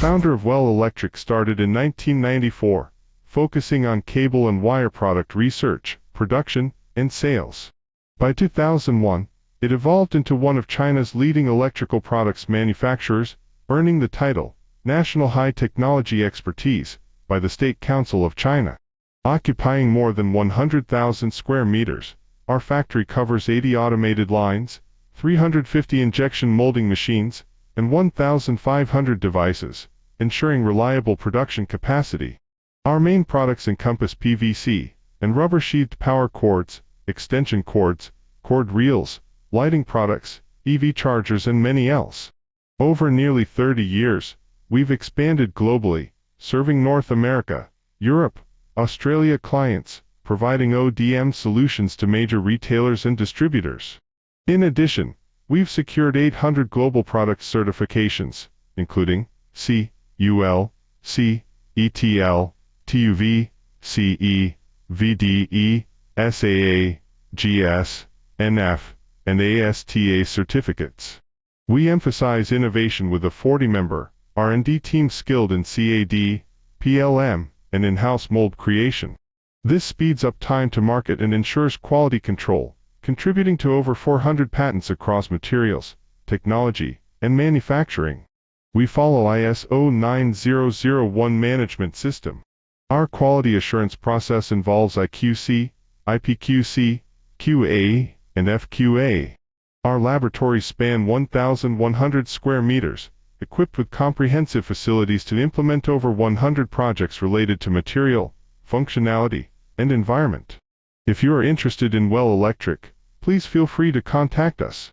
founder of Well Electric, started in 1994, focusing on cable and wire product research, production, and sales. By 2001, it evolved into one of China's leading electrical products manufacturers, earning the title, National High Technology Expertise, by the State Council of China. Occupying more than 100,000 square meters, our factory covers 80 automated lines, 350 injection molding machines, and 1,500 devices, ensuring reliable production capacity. Our main products encompass PVC and rubber sheathed power cords, extension cords, cord reels, lighting products, EV chargers, and many else. Over nearly 30 years, we've expanded globally, serving North America, Europe, Australia clients, providing ODM solutions to major retailers and distributors. In addition, we've secured 800 global product certifications, including C, UL, C, ETL, TUV, CE, VDE, SAA, GS, NF, and ASTA certificates. We emphasize innovation with a 40-member R&D team skilled in CAD, PLM, and in-house mold creation. This speeds up time to market and ensures quality control, contributing to over 400 patents across materials, technology, and manufacturing. We follow ISO 9001 management system. Our quality assurance process involves IQC, IPQC, QA, and FQA. Our laboratories span 1,100 square meters, equipped with comprehensive facilities to implement over 100 projects related to material, functionality, and environment. If you are interested in Well Electric, please feel free to contact us.